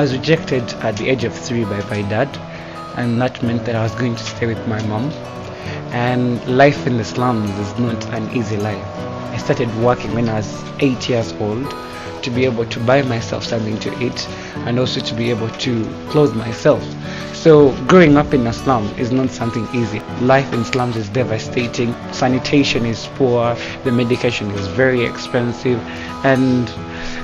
I was rejected at the age of 3 by my dad, and that meant that I was going to stay with my mom. And life in the slums is not an easy life. I started working when I was 8 years old to be able to buy myself something to eat and also to be able to clothe myself. So growing up in a slum is not something easy. Life in slums is devastating. Sanitation is poor, the medication is very expensive, and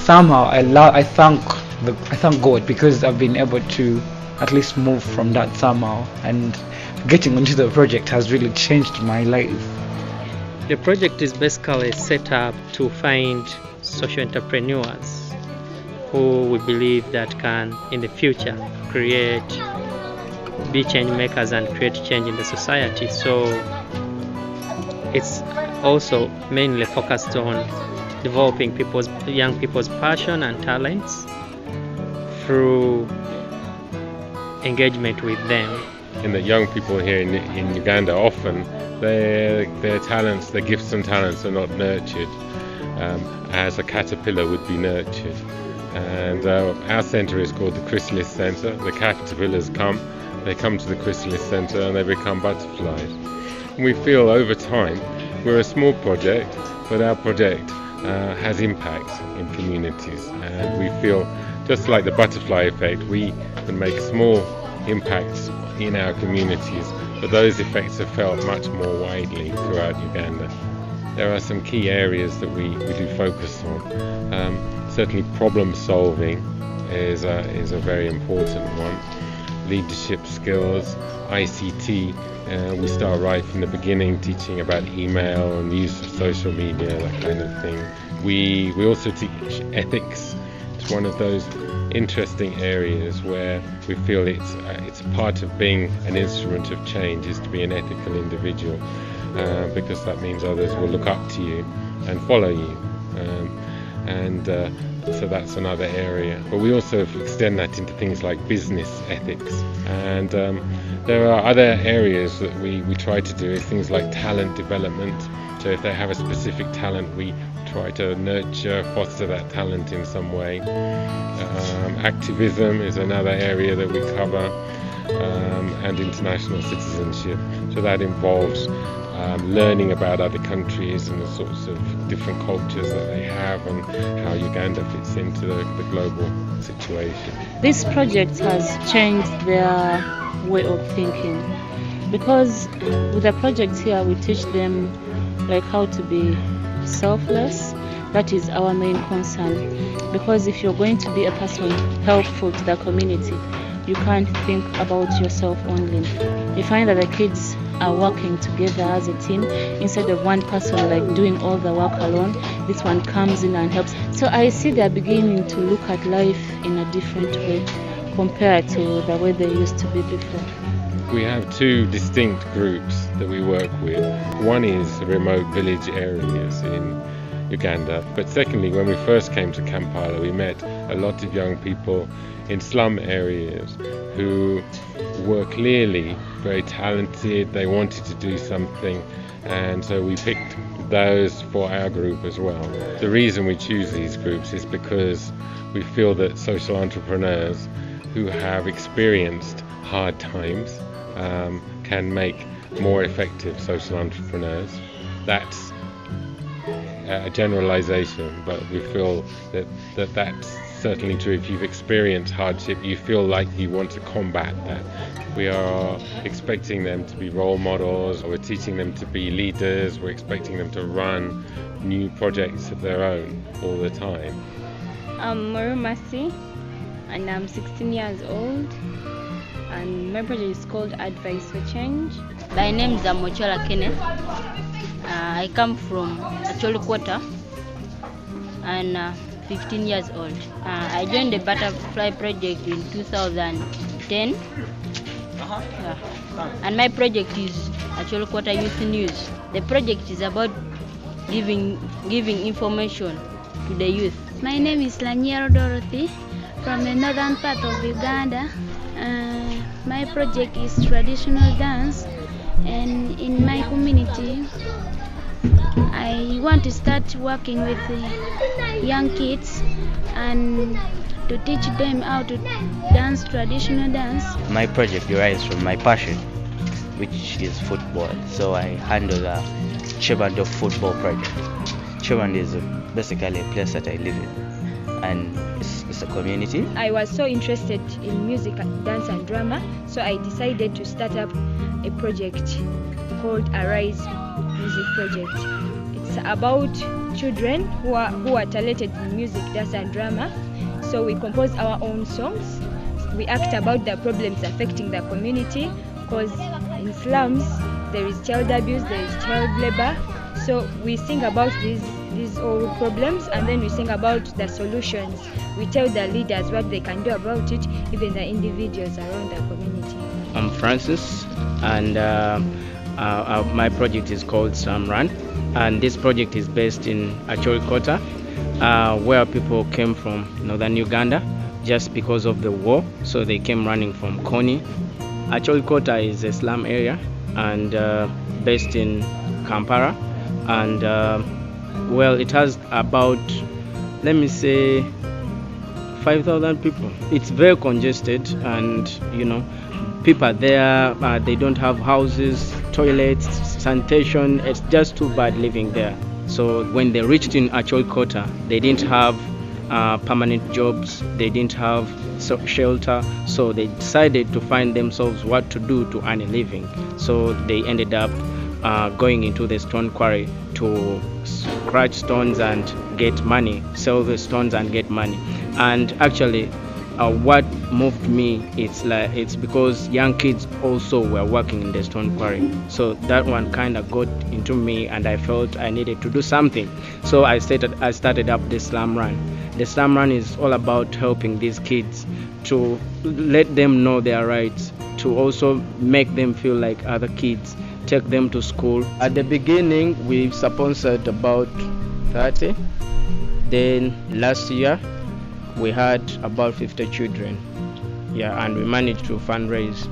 somehow I thank God because I've been able to at least move from that somehow, and getting into the project has really changed my life. The project is basically set up to find social entrepreneurs who we believe that can in the future be change makers and create change in the society. So it's also mainly focused on developing young people's passion and talents through engagement with them. And the young people here in Uganda, often their talents, their gifts and talents are not nurtured as a caterpillar would be nurtured. And our centre is called the Chrysalis Centre. The caterpillars come to the Chrysalis Centre and they become butterflies. And we feel over time, we're a small project, but our project has impact in communities. And we feel, just like the butterfly effect, we can make small impacts in our communities, but those effects are felt much more widely throughout Uganda. There are some key areas that we do focus on. Certainly problem solving is a very important one. Leadership skills, ICT, we start right from the beginning teaching about email and the use of social media, that kind of thing. We also teach ethics. It's one of those interesting areas where we feel it's part of being an instrument of change is to be an ethical individual, because that means others will look up to you and follow you, so that's another area. But we also extend that into things like business ethics, and there are other areas that we try to do is things like talent development. So if they have a specific talent, we try to nurture, foster that talent in some way. Activism is another area that we cover, and international citizenship. So that involves learning about other countries and the sorts of different cultures that they have and how Uganda fits into the global situation. This project has changed their way of thinking, because with the project here we teach them like how to be selfless. That is our main concern, because if you're going to be a person helpful to the community, you can't think about yourself only. You find that the kids are working together as a team instead of one person like doing all the work alone. This one comes in and helps. So I see they're beginning to look at life in a different way compared to the way they used to be before. We have two distinct groups that we work with. One is remote village areas in Uganda, but secondly, when we first came to Kampala, we met a lot of young people in slum areas who were clearly very talented. They wanted to do something, and so we picked those for our group as well. The reason we choose these groups is because we feel that social entrepreneurs who have experienced hard times can make more effective social entrepreneurs. That's a generalization, but we feel that that's certainly true. If you've experienced hardship, you feel like you want to combat that. We are expecting them to be role models, we're teaching them to be leaders, we're expecting them to run new projects of their own all the time. I'm Marumasi and I'm 16 years old, and my project is called Advice for Change. My name is Amochola Kenneth. I come from Acholi Quarter and 15 years old. I joined the Butterfly Project in 2010. And my project is Acholi Quarter Youth News. The project is about giving information to the youth. My name is Laniero Dorothy from the northern part of Uganda. My project is traditional dance, and in my community I want to start working with young kids and to teach them how to dance traditional dance. My project derives from my passion, which is football. So I handle a Chevron of football project. Chevron is basically a place that I live in, and it's a community. I was so interested in music, dance and drama, so I decided to start up a project called Arise Music Project. It's about children who are talented in music, dance and drama. So we compose our own songs. We act about the problems affecting the community, because in slums there is child abuse, there is child labor. So we sing about these all problems, and then we sing about the solutions. We tell the leaders what they can do about it, even the individuals around the community. I'm Francis, and my project is called Slum Run, and this project is based in Acholi, where people came from northern Uganda just because of the war, so they came running from Kony. Acholi is a slum area and based in Kampala, and well, it has about, let me say, 5,000 people. It's very congested, and people are there, they don't have houses, toilets, sanitation. It's just too bad living there. So when they reached in Acholi, they didn't have permanent jobs, they didn't have shelter, so they decided to find themselves what to do to earn a living. So they ended up going into the stone quarry to scratch stones and get money, sell the stones and get money. And actually what moved me, it's because young kids also were working in the stone quarry, so that one kind of got into me, and I felt I needed to do something. So I started up the Slum Run. The Slum Run is all about helping these kids, to let them know their rights, to also make them feel like other kids, take them to school. At the beginning we sponsored about 30, then last year we had about 50 children, and we managed to fundraise.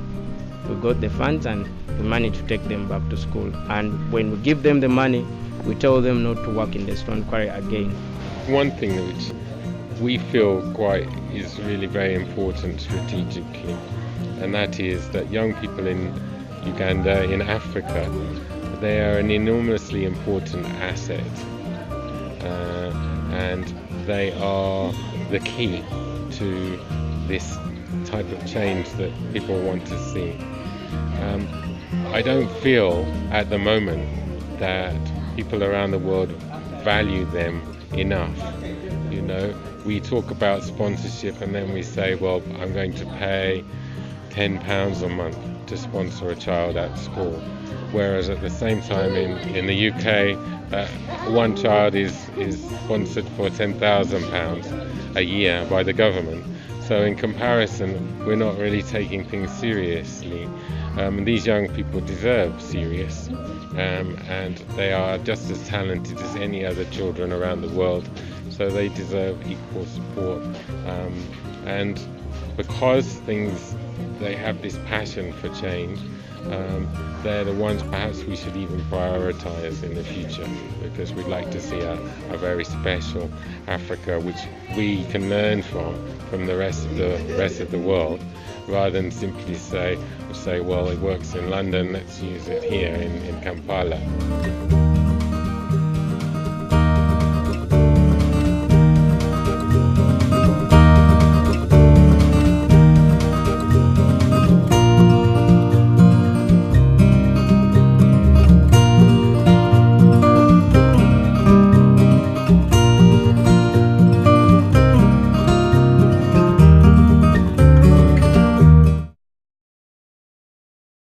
We got the funds and we managed to take them back to school, and when we give them the money, we tell them not to work in the stone quarry again. One thing which we feel is really very important strategically, and that is that young people in Uganda, in Africa, they are an enormously important asset, and they are the key to this type of change that people want to see. I don't feel at the moment that people around the world value them enough. We talk about sponsorship, and then we say, well, I'm going to pay £10 a month to sponsor a child at school, whereas at the same time in the UK, one child is sponsored for £10,000 a year by the government. So in comparison, we're not really taking things seriously. These young people deserve serious, and they are just as talented as any other children around the world, so they deserve equal support. And because they have this passion for change, they're the ones perhaps we should even prioritize in the future, because we'd like to see a very special Africa which we can learn from the rest of the world, rather than simply say, well, it works in London, let's use it here in Kampala.